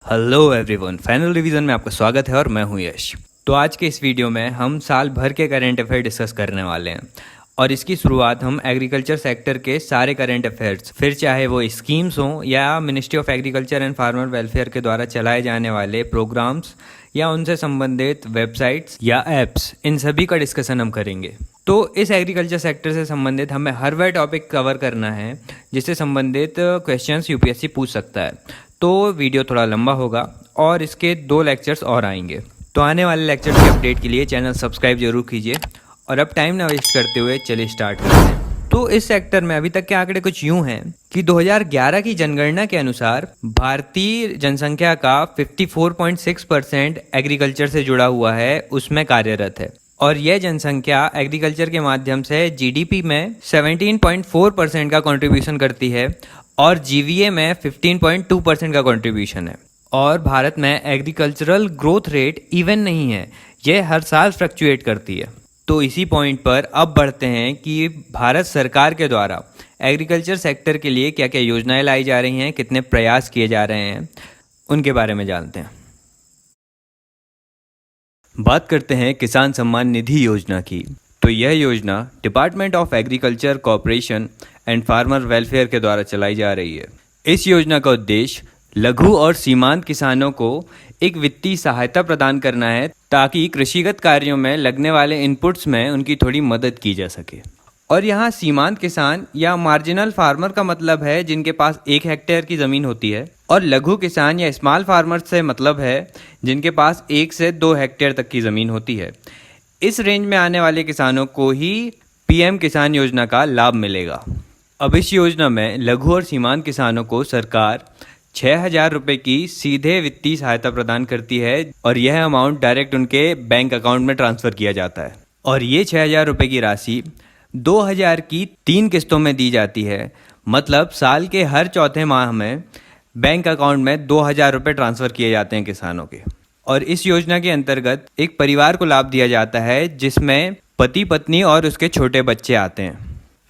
Hello everyone, final revision में आपका स्वागत है और मैं हूं यश। तो आज के इस वीडियो में हम साल भर के करंट अफेयर डिस्कस करने वाले हैं और इसकी शुरुआत हम एग्रीकल्चर सेक्टर के सारे करंट अफेयर्स, फिर चाहे वो स्कीम्स हों या ministry of agriculture and farmer welfare के द्वारा चलाए जाने वाले प्रोग्राम्स या उनसे संबंधित वेबसाइट्स या एप्स, इन सभी का डिस्कशन हम करेंगे। तो इस एग्रीकल्चर सेक्टर से संबंधित हमें हर वह टॉपिक कवर करना है जिससे संबंधित क्वेश्चंस यूपीएससी पूछ सकता है। तो वीडियो थोड़ा लंबा होगा और इसके 2 लेक्चर्स और आएंगे। तो आने वाले लेक्चर की अपडेट के लिए चैनल सब्सक्राइब जरूर कीजिए। और अब टाइम ना वेस्ट करते हुए चलिए स्टार्ट करते हैं। तो इस सेक्टर में अभी तक के आंकड़े कुछ यूं हैं कि 2011 की जनगणना के अनुसार भारतीय जनसंख्या का 54.6% एग्रीकल्चर से जुड़ा हुआ है, उसमें कार्यरत है। और यह जनसंख्या एग्रीकल्चर के माध्यम से जीडीपी में 17.4% का कंट्रीब्यूशन करती है और जीवीए में 15.2% का कंट्रीब्यूशन है। और भारत में एग्रीकल्चरल ग्रोथ रेट इवन नहीं है, यह हर साल फ्लक्चुएट करती है। तो इसी पॉइंट पर अब बढ़ते हैं कि भारत सरकार के द्वारा एग्रीकल्चर सेक्टर के लिए क्या क्या योजनाएं लाई जा रही हैं, कितने प्रयास किए जा रहे हैं, उनके बारे में जानते हैं। बात करते हैं किसान सम्मान निधि योजना की। तो यह योजना department of agriculture corporation and farmer welfare के द्वारा चलाई जा रही है। इस योजना का उद्देश्य लघु और सीमांत किसानों को एक वित्तीय सहायता प्रदान करना है ताकि कृषिगत कार्यों में लगने वाले इनपुट्स में उनकी थोड़ी मदद की जा सके। और यहाँ सीमांत किसान या मार्जिनल फार्मर का मतलब है जिनके पास 1 हेक्टेयर की ज़मीन होती है, और लघु किसान या स्मॉल फार्मर से मतलब है जिनके पास 1 से 2 हेक्टेयर तक की ज़मीन होती है। इस रेंज में आने वाले किसानों को ही पीएम किसान योजना का लाभ मिलेगा। अब इस योजना में लघु और सीमांत किसानों को सरकार 6,000 रुपये की सीधे वित्तीय सहायता प्रदान करती है और यह अमाउंट डायरेक्ट उनके बैंक अकाउंट में ट्रांसफ़र किया जाता है। और ये 6,000 रुपये की राशि 2,000 की 3 किस्तों में दी जाती है। मतलब साल के हर चौथे माह में बैंक अकाउंट में 2,000 रुपये ट्रांसफ़र किए जाते हैं किसानों के। और इस योजना के अंतर्गत एक परिवार को लाभ दिया जाता है जिसमें पति पत्नी और उसके छोटे बच्चे आते हैं।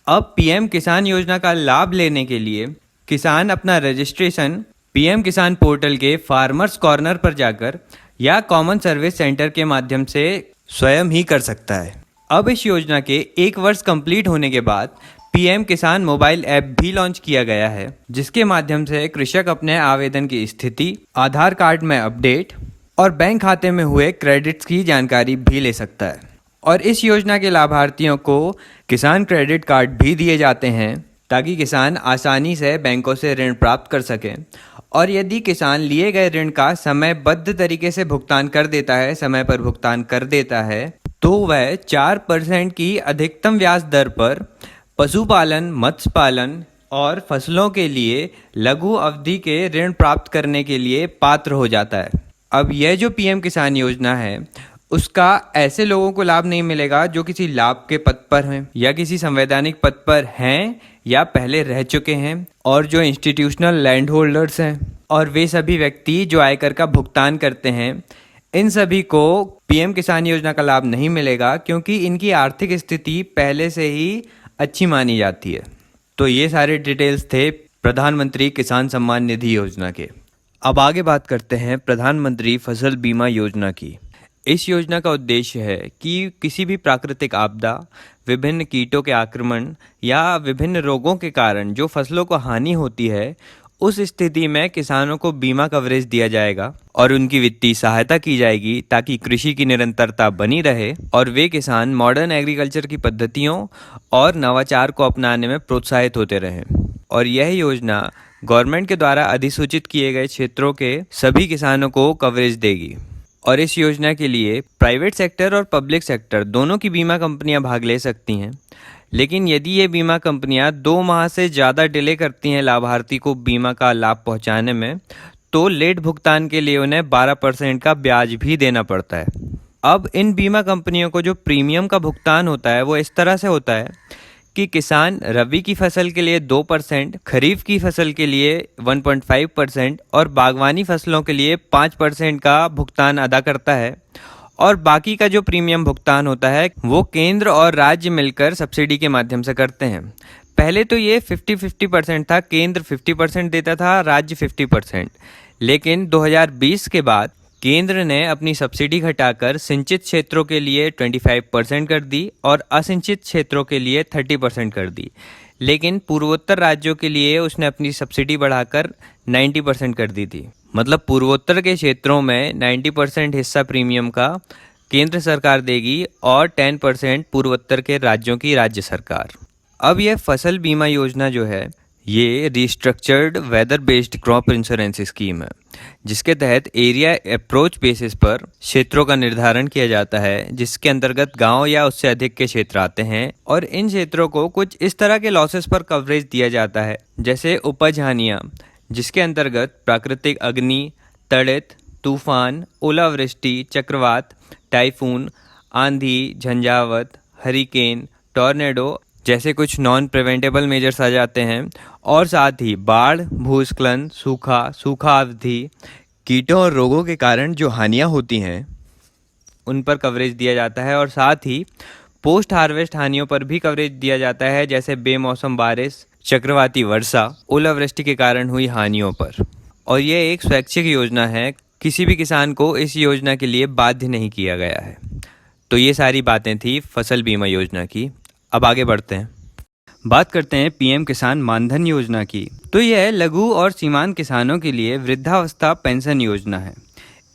अब पीएम किसान योजना का लाभ लेने के लिए किसान अपना रजिस्ट्रेशन पीएम किसान पोर्टल के फार्मर्स कॉर्नर पर जाकर या कॉमन सर्विस सेंटर के माध्यम से स्वयं ही कर सकता है। अब इस योजना के 1 वर्ष कंप्लीट होने के बाद पीएम किसान मोबाइल ऐप भी लॉन्च किया गया है जिसके माध्यम से कृषक अपने आवेदन की स्थिति, आधार कार्ड में अपडेट और बैंक खाते में हुए क्रेडिट्स की जानकारी भी ले सकता है। और इस योजना के लाभार्थियों को किसान क्रेडिट कार्ड भी दिए जाते हैं ताकि किसान आसानी से बैंकों से ऋण प्राप्त कर सकें। और यदि किसान लिए गए ऋण का समयबद्ध तरीके से भुगतान कर देता है, समय पर भुगतान कर देता है, तो वह 4% की अधिकतम ब्याज दर पर पशुपालन, मत्स्य पालन और फसलों के लिए लघु अवधि के ऋण प्राप्त करने के लिए पात्र हो जाता है। अब यह जो पीएम किसान योजना है उसका ऐसे लोगों को लाभ नहीं मिलेगा जो किसी लाभ के पद पर हैं या किसी संवैधानिक पद पर हैं या पहले रह चुके हैं, और जो इंस्टीट्यूशनल लैंड होल्डर्स हैं और वे सभी व्यक्ति जो आयकर का भुगतान करते हैं, इन सभी को पीएम किसान योजना का लाभ नहीं मिलेगा क्योंकि इनकी आर्थिक स्थिति पहले से ही अच्छी मानी जाती है। तो ये सारे डिटेल्स थे प्रधानमंत्री किसान सम्मान निधि योजना के। अब आगे बात करते हैं प्रधानमंत्री फसल बीमा योजना की। इस योजना का उद्देश्य है कि किसी भी प्राकृतिक आपदा, विभिन्न कीटों के आक्रमण या विभिन्न रोगों के कारण जो फसलों को हानि होती है, उस स्थिति में किसानों को बीमा कवरेज दिया जाएगा और उनकी वित्तीय सहायता की जाएगी ताकि कृषि की निरंतरता बनी रहे और वे किसान मॉडर्न एग्रीकल्चर की पद्धतियों और नवाचार को अपनाने में प्रोत्साहित होते रहें। और यह योजना गवर्नमेंट के द्वारा अधिसूचित किए गए क्षेत्रों के सभी किसानों को कवरेज देगी। और इस योजना के लिए प्राइवेट सेक्टर और पब्लिक सेक्टर दोनों की बीमा कंपनियां भाग ले सकती हैं। लेकिन यदि ये बीमा कंपनियां 2 माह से ज़्यादा डिले करती हैं लाभार्थी को बीमा का लाभ पहुंचाने में, तो लेट भुगतान के लिए उन्हें 12% का ब्याज भी देना पड़ता है। अब इन बीमा कंपनियों को जो प्रीमियम का भुगतान होता है वो इस तरह से होता है कि किसान रबी की फसल के लिए 2%, खरीफ की फसल के लिए 1.5% और बागवानी फसलों के लिए 5% का भुगतान अदा करता है। और बाकी का जो प्रीमियम भुगतान होता है वो केंद्र और राज्य मिलकर सब्सिडी के माध्यम से करते हैं। पहले तो ये 50-50% था, केंद्र 50% देता था, राज्य 50%। लेकिन 2020 के बाद केंद्र ने अपनी सब्सिडी घटाकर सिंचित क्षेत्रों के लिए 25% कर दी और असिंचित क्षेत्रों के लिए 30% कर दी। लेकिन पूर्वोत्तर राज्यों के लिए उसने अपनी सब्सिडी बढ़ाकर 90% कर दी थी। मतलब पूर्वोत्तर के क्षेत्रों में 90% हिस्सा प्रीमियम का केंद्र सरकार देगी और 10% पूर्वोत्तर के राज्यों की राज्य सरकार। अब यह फसल बीमा योजना जो है ये restructured weather based crop insurance scheme है, जिसके तहत एरिया अप्रोच बेसिस पर क्षेत्रों का निर्धारण किया जाता है, जिसके अंतर्गत गांव या उससे अधिक के क्षेत्र आते हैं और इन क्षेत्रों को कुछ इस तरह के लॉसेस पर कवरेज दिया जाता है, जैसे उपज हानियाँ, जिसके अंतर्गत प्राकृतिक अग्नि, तड़ित, तूफान, ओलावृष्टि, चक्रवात, टाइफून, आंधी, झंझावत, हरिकेन, टॉर्नेडो जैसे कुछ नॉन प्रिवेंटेबल मेजर्स आ जाते हैं और साथ ही बाढ़, भूस्खलन, सूखा अवधि, कीटों और रोगों के कारण जो हानियां होती हैं उन पर कवरेज दिया जाता है और साथ ही पोस्ट हार्वेस्ट हानियों पर भी कवरेज दिया जाता है, जैसे बेमौसम बारिश, चक्रवाती वर्षा, ओलावृष्टि के कारण हुई हानियों पर। और ये एक स्वैच्छिक योजना है, किसी भी किसान को इस योजना के लिए बाध्य नहीं किया गया है। तो ये सारी बातें थी फसल बीमा योजना की। अब आगे बढ़ते हैं, बात करते हैं पीएम किसान मानधन योजना की। तो यह लघु और सीमांत किसानों के लिए वृद्धावस्था पेंशन योजना है।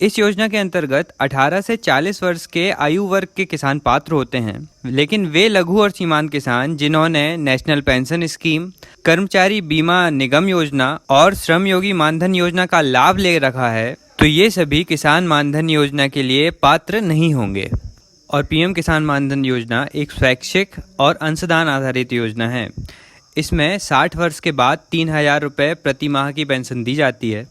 इस योजना के अंतर्गत 18 से 40 वर्ष के आयु वर्ग के किसान पात्र होते हैं, लेकिन वे लघु और सीमांत किसान जिन्होंने नेशनल पेंशन स्कीम, कर्मचारी बीमा निगम योजना और श्रम योगी मानधन योजना का लाभ ले रखा है, तो ये सभी किसान मानधन योजना के लिए पात्र नहीं होंगे। और पीएम किसान मानधन योजना एक स्वैच्छिक और अंशदान आधारित योजना है। इसमें 60 वर्ष के बाद 3,000 रुपये प्रति माह की पेंशन दी जाती है।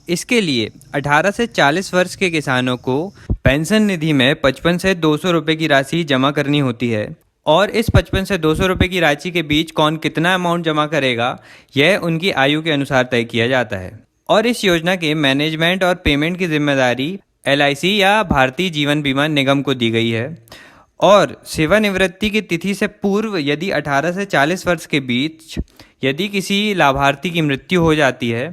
इसके लिए 18 से 40 वर्ष के किसानों को पेंशन निधि में 55 से 200 रुपये की राशि जमा करनी होती है और इस 55 से 200 रुपये की राशि के बीच कौन कितना अमाउंट जमा करेगा यह उनकी आयु के अनुसार तय किया जाता है। और इस योजना के मैनेजमेंट और पेमेंट की जिम्मेदारी LIC या भारतीय जीवन बीमा निगम को दी गई है। और सेवानिवृत्ति की तिथि से पूर्व यदि 18 से 40 वर्ष के बीच यदि किसी लाभार्थी की मृत्यु हो जाती है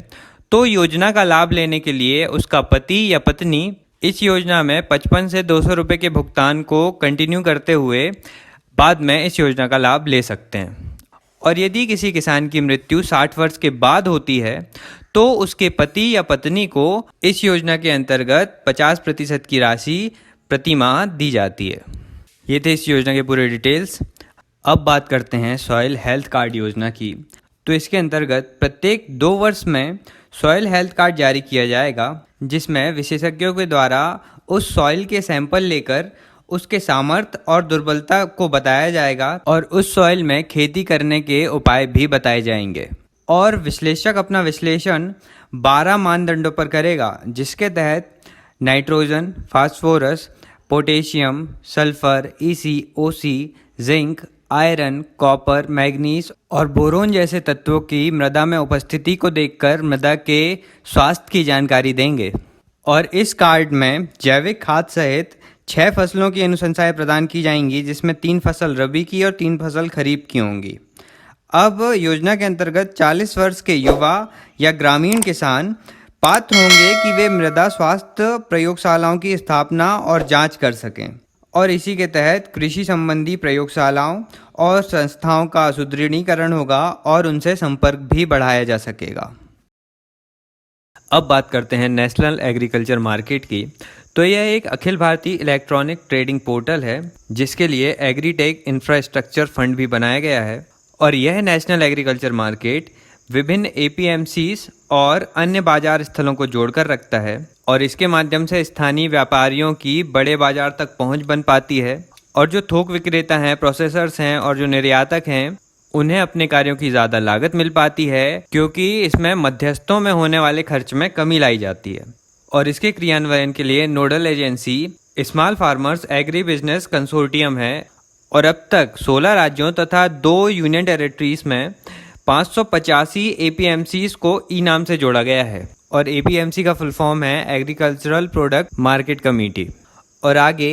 तो योजना का लाभ लेने के लिए उसका पति या पत्नी इस योजना में 55 से 200 रुपये के भुगतान को कंटिन्यू करते हुए बाद में इस योजना का लाभ ले सकते हैं। और यदि किसी किसान की मृत्यु 60 वर्ष के बाद होती है तो उसके पति या पत्नी को इस योजना के अंतर्गत 50% की राशि प्रति माह दी जाती है। ये थे इस योजना के पूरे डिटेल्स। अब बात करते हैं सॉइल हेल्थ कार्ड योजना की। तो इसके अंतर्गत प्रत्येक 2 वर्ष में सॉइल हेल्थ कार्ड जारी किया जाएगा, जिसमें विशेषज्ञों के द्वारा उस सॉइल के सैंपल लेकर उसके सामर्थ्य और दुर्बलता को बताया जाएगा और उस सॉइल में खेती करने के उपाय भी बताए जाएंगे। और विश्लेषक अपना विश्लेषण 12 मानदंडों पर करेगा, जिसके तहत nitrogen, phosphorus, potassium, sulphur, EC, OC, zinc, iron, copper, manganese और बोरोन जैसे तत्वों की मृदा में उपस्थिति को देखकर मृदा के स्वास्थ्य की जानकारी देंगे। और इस कार्ड में जैविक खाद सहित 6 फसलों की अनुशंसाएं प्रदान की जाएंगी, जिसमें 3 फसल रबी की और 3 फसल खरीफ की होंगी। अब योजना के अंतर्गत 40 वर्ष के युवा या ग्रामीण किसान पात्र होंगे कि वे मृदा स्वास्थ्य प्रयोगशालाओं की स्थापना और जांच कर सकें और इसी के तहत कृषि संबंधी प्रयोगशालाओं और संस्थाओं का सुदृढ़ीकरण होगा और उनसे संपर्क भी बढ़ाया जा सकेगा। अब बात करते हैं नेशनल एग्रीकल्चर मार्केट की। तो यह एक Akhil Bharatiya electronic trading portal है, जिसके लिए एग्रीटेक इंफ्रास्ट्रक्चर फंड भी बनाया गया है। और यह नेशनल एग्रीकल्चर मार्केट विभिन्न APMCs और अन्य बाजार स्थलों को जोड़कर रखता है और इसके माध्यम से स्थानीय व्यापारियों की बड़े बाजार तक पहुंच बन पाती है। और जो थोक विक्रेता हैं, प्रोसेसर्स हैं और जो निर्यातक हैं, उन्हें अपने कार्यों की ज़्यादा लागत मिल पाती है, क्योंकि इसमें मध्यस्थों में होने वाले खर्च में कमी लाई जाती है। और इसके क्रियान्वयन के लिए nodal agency small farmers agri business consortium है। और अब तक 16 राज्यों तथा 2 यूनियन टेरिटरीज में 585 APMCs को ई नाम से जोड़ा गया है। और APMC का फुल फॉर्म है एग्रीकल्चरल प्रोडक्ट मार्केट कमेटी। और आगे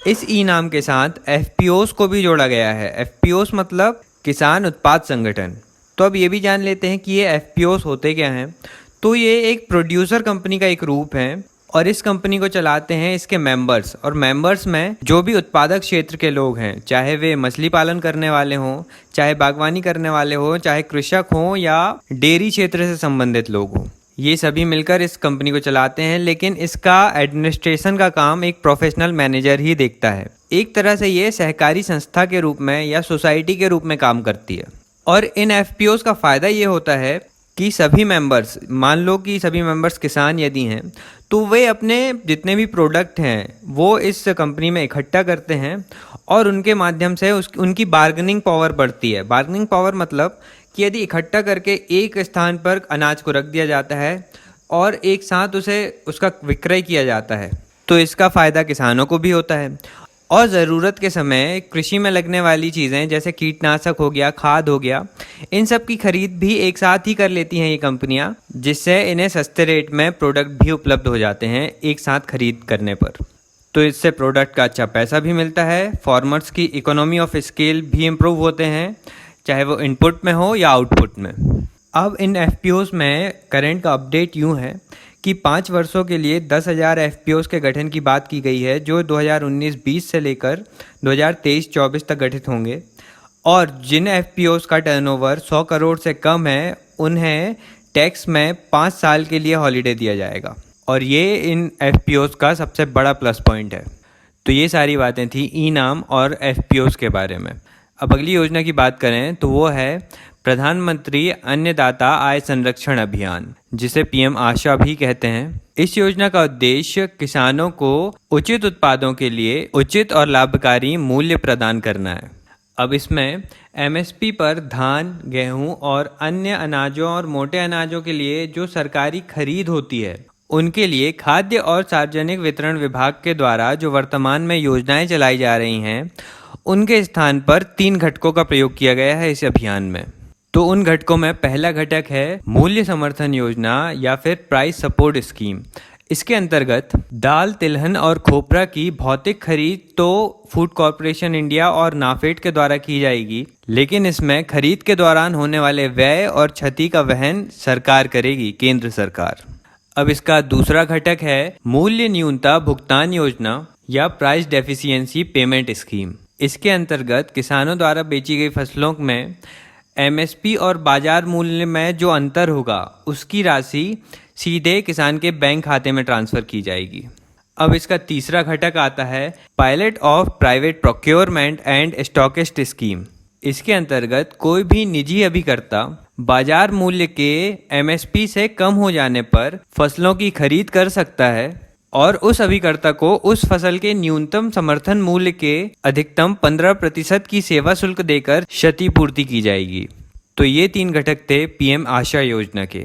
इस ई नाम के साथ FPOs को भी जोड़ा गया है। FPOs मतलब किसान उत्पाद संगठन। तो अब ये भी जान लेते हैं कि ये FPOs होते क्या हैं। तो ये एक प्रोड्यूसर कंपनी का एक रूप है और इस कंपनी को चलाते हैं इसके मेंबर्स, और मेंबर्स में जो भी उत्पादक क्षेत्र के लोग हैं, चाहे वे मछली पालन करने वाले हों, चाहे बागवानी करने वाले हों, चाहे कृषक हों या डेयरी क्षेत्र से संबंधित लोग हों, ये सभी मिलकर इस कंपनी को चलाते हैं। लेकिन इसका एडमिनिस्ट्रेशन का काम एक प्रोफेशनल मैनेजर ही देखता है। एक तरह से ये सहकारी संस्था के रूप में या सोसाइटी के रूप में काम करती है। और इन एफपीओज का फ़ायदा ये होता है कि सभी मेंबर्स, मान लो कि सभी मेंबर्स किसान यदि हैं, तो वे अपने जितने भी प्रोडक्ट हैं वो इस कंपनी में इकट्ठा करते हैं और उनके माध्यम से उनकी बार्गेनिंग पावर बढ़ती है। बार्गेनिंग पावर मतलब कि यदि इकट्ठा करके एक स्थान पर अनाज को रख दिया जाता है और एक साथ उसका विक्रय किया जाता है, तो इसका फ़ायदा किसानों को भी होता है। और ज़रूरत के समय कृषि में लगने वाली चीज़ें जैसे कीटनाशक हो गया, खाद हो गया, इन सब की खरीद भी एक साथ ही कर लेती हैं ये कंपनियां, जिससे इन्हें सस्ते रेट में प्रोडक्ट भी उपलब्ध हो जाते हैं एक साथ खरीद करने पर। तो इससे प्रोडक्ट का अच्छा पैसा भी मिलता है, फार्मर्स की इकोनॉमी ऑफ स्केल भी इम्प्रूव होते हैं, चाहे वो इनपुट में हो या आउटपुट में। अब इन एफपीओज में करंट का अपडेट यूँ है कि 5 वर्षों के लिए 10,000 एफपीओज के गठन की बात की गई है, जो 2019-20 से लेकर 2023-24 तक गठित होंगे। और जिन एफपीओज का टर्नओवर 100 करोड़ से कम है, उन्हें टैक्स में 5 साल के लिए हॉलीडे दिया जाएगा, और ये इन एफपीओज का सबसे बड़ा प्लस पॉइंट है। तो ये सारी बातें थी ई-नाम और एफपीओज के बारे में। अब अगली योजना की बात करें तो वो है प्रधानमंत्री अन्नदाता आय संरक्षण अभियान, जिसे पीएम आशा भी कहते हैं। इस योजना का उद्देश्य किसानों को उचित उत्पादों के लिए उचित और लाभकारी मूल्य प्रदान करना है। अब इसमें एमएसपी पर धान, गेहूं और अन्य अनाजों और मोटे अनाजों के लिए जो सरकारी खरीद होती है, उनके लिए खाद्य और सार्वजनिक वितरण विभाग के द्वारा जो वर्तमान में योजनाएं चलाई जा रही हैं, उनके स्थान पर 3 घटकों का प्रयोग किया गया है इस अभियान में। तो उन घटकों में पहला घटक है मूल्य समर्थन योजना या फिर प्राइस सपोर्ट स्कीम। इसके अंतर्गत दाल, तिलहन और खोपरा की भौतिक खरीद तो फूड कॉरपोरेशन इंडिया और नाफेड के द्वारा की जाएगी, लेकिन इसमें खरीद के दौरान होने वाले व्यय और क्षति का वहन सरकार करेगी, केंद्र सरकार। अब इसका दूसरा घटक है मूल्य न्यूनता भुगतान योजना या प्राइस डेफिशिएंसी पेमेंट स्कीम। इसके अंतर्गत किसानों द्वारा बेची गई फसलों में एमएसपी और बाजार मूल्य में जो अंतर होगा, उसकी राशि सीधे किसान के बैंक खाते में ट्रांसफ़र की जाएगी। अब इसका तीसरा घटक आता है pilot of private procurement and stockist scheme. इसके अंतर्गत कोई भी निजी अभिकर्ता बाजार मूल्य के एमएसपी से कम हो जाने पर फसलों की खरीद कर सकता है और उस अभिकर्ता को उस फसल के न्यूनतम समर्थन मूल्य के अधिकतम 15% की सेवा शुल्क देकर क्षतिपूर्ति की जाएगी। तो ये 3 घटक थे पीएम आशा योजना के।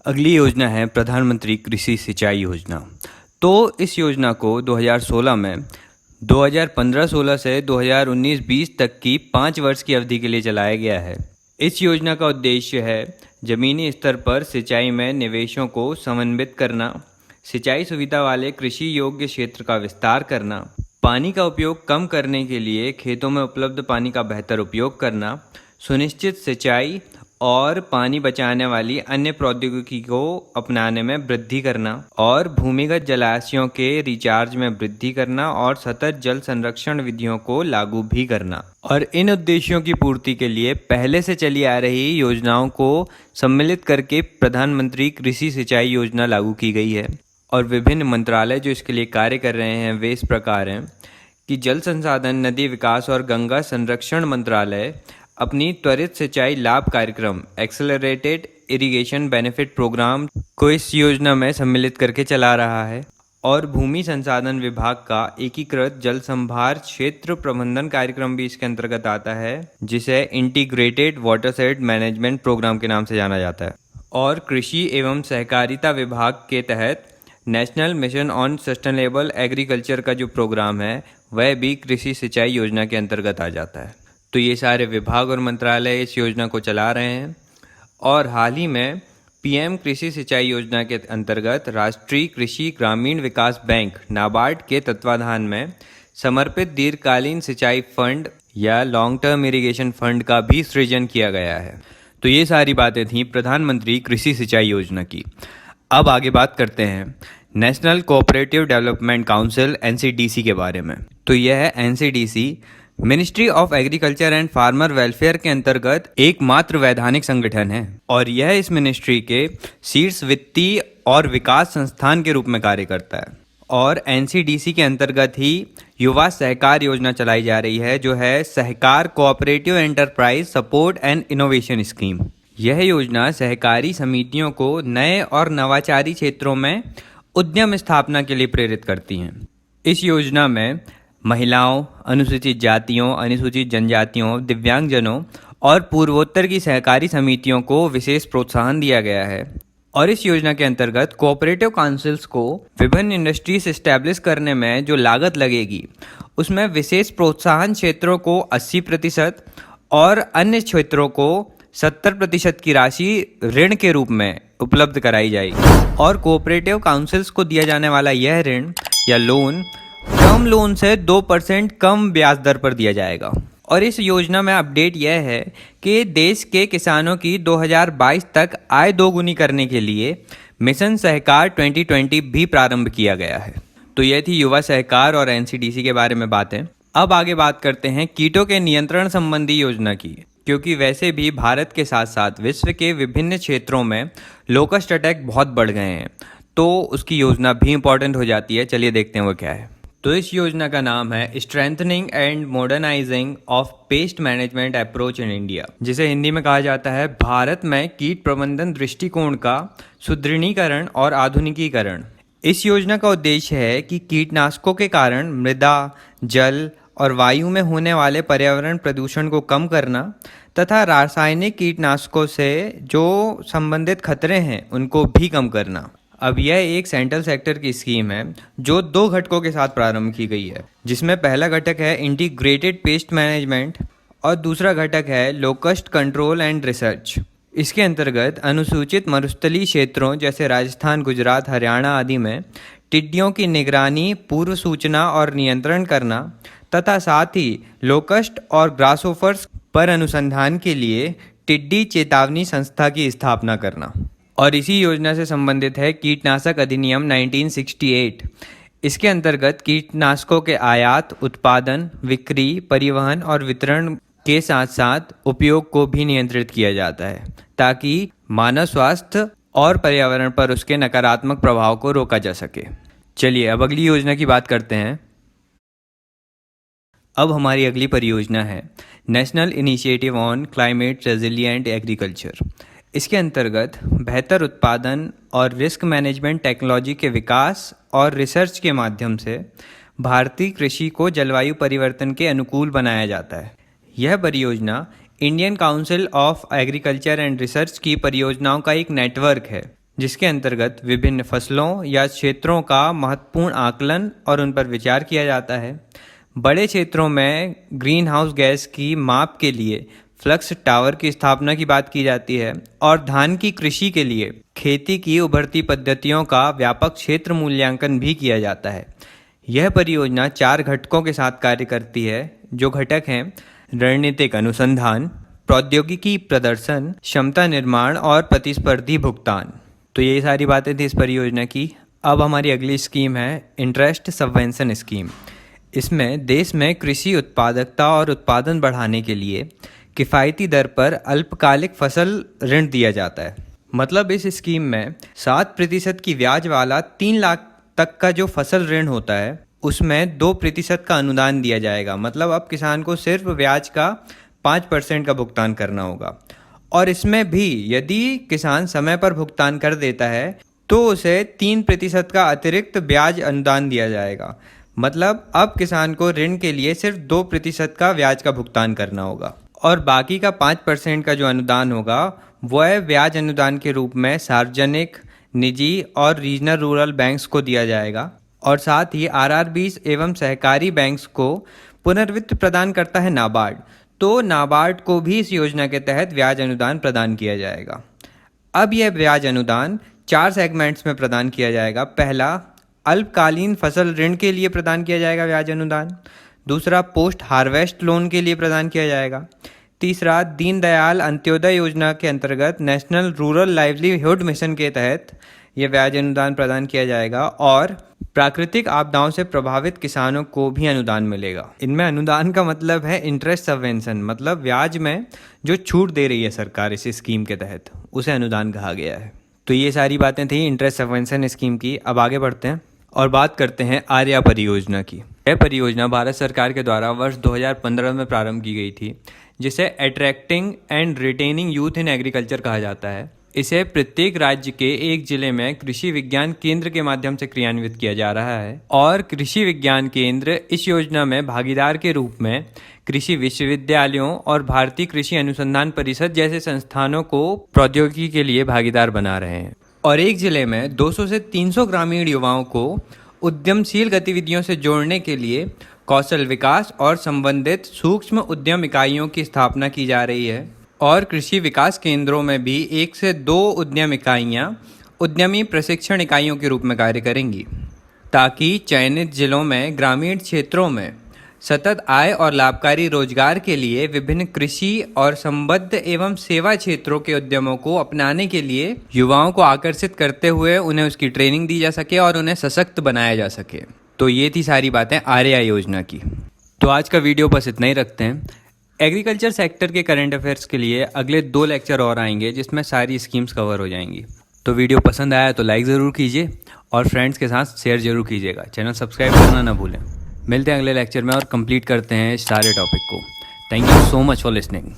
अगली योजना है प्रधानमंत्री कृषि सिंचाई योजना। तो इस योजना को 2016 में 2015-16 से 2019-20 तक की 5 वर्ष की अवधि के लिए चलाया गया है। इस योजना का उद्देश्य है जमीनी स्तर पर सिंचाई में निवेशों को समन्वित करना, सिंचाई सुविधा वाले कृषि योग्य क्षेत्र का विस्तार करना, पानी का उपयोग कम करने के लिए खेतों में उपलब्ध पानी का बेहतर उपयोग करना, सुनिश्चित सिंचाई और पानी बचाने वाली अन्य प्रौद्योगिकी को अपनाने में वृद्धि करना, और भूमिगत जलाशयों के रिचार्ज में वृद्धि करना और सतत जल संरक्षण विधियों को लागू भी करना। और इन उद्देश्यों की पूर्ति के लिए पहले से चली आ रही योजनाओं को सम्मिलित करके प्रधानमंत्री कृषि सिंचाई योजना लागू की गई है। और विभिन्न मंत्रालय जो इसके लिए कार्य कर रहे हैं वे इस प्रकार हैं कि जल संसाधन, नदी विकास और गंगा संरक्षण मंत्रालय अपनी त्वरित सिंचाई लाभ कार्यक्रम एक्सेलरेटेड इरिगेशन बेनिफिट प्रोग्राम को इस योजना में सम्मिलित करके चला रहा है। और भूमि संसाधन विभाग का एकीकृत जल संभार क्षेत्र प्रबंधन कार्यक्रम भी इसके अंतर्गत आता है, जिसे इंटीग्रेटेड वाटरशेड मैनेजमेंट प्रोग्राम के नाम से जाना जाता है। और कृषि एवं सहकारिता विभाग के तहत national mission on sustainable agriculture का जो प्रोग्राम है वह भी कृषि सिंचाई योजना के अंतर्गत आ जाता है। तो ये सारे विभाग और मंत्रालय इस योजना को चला रहे हैं। और हाल ही में पीएम कृषि सिंचाई योजना के अंतर्गत राष्ट्रीय कृषि ग्रामीण विकास बैंक नाबार्ड के तत्वाधान में समर्पित दीर्घकालीन सिंचाई फंड या लॉन्ग टर्म इरिगेशन फंड का भी सृजन किया गया है। तो ये सारी बातें थी प्रधानमंत्री कृषि सिंचाई योजना की। अब आगे बात करते हैं national cooperative development council NCDC के बारे में। तो यह NCDC ministry of agriculture and farmer welfare के अंतर्गत एकमात्र वैधानिक संगठन है और यह इस मिनिस्ट्री के शीर्ष वित्तीय और विकास संस्थान के रूप में कार्य करता है। और एनसीडीसी के अंतर्गत ही युवा सहकार योजना चलाई जा रही है, जो है Sahkar cooperative enterprise support and innovation scheme. यह योजना सहकारी समितियों को नए और नवाचारी क्षेत्रों में उद्यम स्थापना के लिए प्रेरित करती हैं। इस योजना में महिलाओं, अनुसूचित जातियों, अनुसूचित जनजातियों, दिव्यांगजनों और पूर्वोत्तर की सहकारी समितियों को विशेष प्रोत्साहन दिया गया है। और इस योजना के अंतर्गत कोऑपरेटिव काउंसिल्स को विभिन्न इंडस्ट्रीज एस्टैब्लिश करने में जो लागत लगेगी उसमें विशेष प्रोत्साहन क्षेत्रों को 80% और अन्य क्षेत्रों को 70% की राशि ऋण के रूप में उपलब्ध कराई जाएगी। और कोऑपरेटिव काउंसिल्स को दिया जाने वाला यह ऋण या लोन टर्म लोन से 2% कम ब्याज दर पर दिया जाएगा। और इस योजना में अपडेट यह है कि देश के किसानों की 2022 तक आय दोगुनी करने के लिए मिशन सहकार 2020 भी प्रारंभ किया गया है। तो यह थी युवा सहकार और एनसीडीसी के बारे में बातें। अब आगे बात करते हैं कीटों के नियंत्रण संबंधी योजना की, क्योंकि वैसे भी भारत के साथ साथ विश्व के विभिन्न क्षेत्रों में लोकस्ट अटैक बहुत बढ़ गए हैं, तो उसकी योजना भी इम्पोर्टेंट हो जाती है। चलिए देखते हैं वो क्या है। तो इस योजना का नाम है strengthening and modernising of pest management approach in India, जिसे हिंदी में कहा जाता है भारत में कीट प्रबंधन दृष्टिकोण का सुदृढ़ीकरण और आधुनिकीकरण। इस योजना का उद्देश्य है कि कीटनाशकों के कारण मृदा, जल और वायु में होने वाले पर्यावरण प्रदूषण को कम करना तथा रासायनिक कीटनाशकों से जो संबंधित खतरे हैं उनको भी कम करना। अब यह एक सेंट्रल सेक्टर की स्कीम है जो 2 घटकों के साथ प्रारंभ की गई है, जिसमें पहला घटक है इंटीग्रेटेड पेस्ट मैनेजमेंट और दूसरा घटक है लोकस्ट कंट्रोल एंड रिसर्च। इसके अंतर्गत अनुसूचित मरुस्थलीय क्षेत्रों जैसे राजस्थान, गुजरात, हरियाणा आदि में टिड्डियों की निगरानी, पूर्व सूचना और नियंत्रण करना तथा साथ ही लोकस्ट और ग्रासहोपर्स पर अनुसंधान के लिए टिड्डी चेतावनी संस्था की स्थापना करना। और इसी योजना से संबंधित है कीटनाशक अधिनियम 1968। इसके अंतर्गत कीटनाशकों के आयात, उत्पादन, बिक्री, परिवहन और वितरण के साथ साथ उपयोग को भी नियंत्रित किया जाता है, ताकि मानव स्वास्थ्य और पर्यावरण पर उसके नकारात्मक प्रभाव को रोका जा सके। चलिए अब अगली योजना की बात करते हैं। अब हमारी अगली परियोजना है national initiative on climate resilient agriculture. इसके अंतर्गत बेहतर उत्पादन और रिस्क मैनेजमेंट टेक्नोलॉजी के विकास और रिसर्च के माध्यम से भारतीय कृषि को जलवायु परिवर्तन के अनुकूल बनाया जाता है। यह परियोजना Indian council of agriculture and research की परियोजनाओं का एक नेटवर्क है, जिसके अंतर्गत विभिन्न फसलों या क्षेत्रों का महत्वपूर्ण आकलन और उन पर विचार किया जाता है। बड़े क्षेत्रों में ग्रीन हाउस गैस की माप के लिए फ्लक्स टावर की स्थापना की बात की जाती है और धान की कृषि के लिए खेती की उभरती पद्धतियों का व्यापक क्षेत्र मूल्यांकन भी किया जाता है। यह परियोजना 4 घटकों के साथ कार्य करती है, जो घटक हैं रणनीतिक अनुसंधान, प्रौद्योगिकी प्रदर्शन, क्षमता निर्माण और प्रतिस्पर्धी भुगतान। तो ये सारी बातें थी इस परियोजना की। अब हमारी अगली स्कीम है इंटरेस्ट सबवेंशन स्कीम। इसमें देश में कृषि उत्पादकता और उत्पादन बढ़ाने के लिए किफ़ायती दर पर अल्पकालिक फसल ऋण दिया जाता है। मतलब इस स्कीम में 7% की ब्याज वाला 3 लाख तक का जो फसल ऋण होता है उसमें 2% का अनुदान दिया जाएगा। मतलब अब किसान को सिर्फ ब्याज का 5% का भुगतान करना होगा। और इसमें भी यदि किसान समय पर भुगतान कर देता है तो उसे 3% का अतिरिक्त ब्याज अनुदान दिया जाएगा। मतलब अब किसान को ऋण के लिए सिर्फ 2% का ब्याज का भुगतान करना होगा और बाकी का 5% का जो अनुदान होगा वह ब्याज अनुदान के रूप में सार्वजनिक, निजी और रीजनल रूरल बैंक्स को दिया जाएगा। और साथ ही आरआरबीज एवं सहकारी बैंक्स को पुनर्वित्त प्रदान करता है नाबार्ड, तो नाबार्ड को भी इस योजना के तहत ब्याज अनुदान प्रदान किया जाएगा। अब यह ब्याज अनुदान 4 सेगमेंट्स में प्रदान किया जाएगा। पहला, अल्पकालीन फसल ऋण के लिए प्रदान किया जाएगा ब्याज अनुदान। दूसरा, पोस्ट हार्वेस्ट लोन के लिए प्रदान किया जाएगा। तीसरा, दीनदयाल अंत्योदय योजना के अंतर्गत नेशनल रूरल लाइवलीहुड मिशन के तहत ये ब्याज अनुदान प्रदान किया जाएगा। और प्राकृतिक आपदाओं से प्रभावित किसानों को भी अनुदान मिलेगा। इनमें अनुदान का मतलब है इंटरेस्ट सबवेंशन, मतलब ब्याज में जो छूट दे रही है सरकार इस स्कीम के तहत, उसे अनुदान कहा गया है। तो ये सारी बातें थी इंटरेस्ट सबवेंशन स्कीम की। अब आगे बढ़ते हैं और बात करते हैं आर्या परियोजना की। यह परियोजना भारत सरकार के द्वारा वर्ष 2015 में प्रारंभ की गई थी, जिसे attracting and retaining youth in agriculture कहा जाता है। इसे प्रत्येक राज्य के एक जिले में कृषि विज्ञान केंद्र के माध्यम से क्रियान्वित किया जा रहा है। और कृषि विज्ञान केंद्र इस योजना में भागीदार के रूप में कृषि विश्वविद्यालयों और भारतीय कृषि अनुसंधान परिषद जैसे संस्थानों को प्रौद्योगिकी के लिए भागीदार बना रहे हैं। और एक जिले में 200 से 300 ग्रामीण युवाओं को उद्यमशील गतिविधियों से जोड़ने के लिए कौशल विकास और संबंधित सूक्ष्म उद्यम इकाइयों की स्थापना की जा रही है। और कृषि विकास केंद्रों में भी 1 से 2 उद्यम इकाइयाँ उद्यमी प्रशिक्षण इकाइयों के रूप में कार्य करेंगी, ताकि चयनित जिलों में ग्रामीण क्षेत्रों में सतत आय और लाभकारी रोजगार के लिए विभिन्न कृषि और संबद्ध एवं सेवा क्षेत्रों के उद्यमों को अपनाने के लिए युवाओं को आकर्षित करते हुए उन्हें उसकी ट्रेनिंग दी जा सके और उन्हें सशक्त बनाया जा सके। तो ये थी सारी बातें आर्या योजना की। तो आज का वीडियो बस इतना ही रखते हैं। एग्रीकल्चर सेक्टर के करंट अफेयर्स के लिए अगले 2 लेक्चर और आएंगे, जिसमें सारी स्कीम्स कवर हो जाएंगी। तो वीडियो पसंद आया तो लाइक ज़रूर कीजिए और फ्रेंड्स के साथ शेयर ज़रूर कीजिएगा। चैनल सब्सक्राइब करना ना भूलें। मिलते हैं अगले लेक्चर में और कंप्लीट करते हैं इस सारे टॉपिक को। Thank you so much for listening.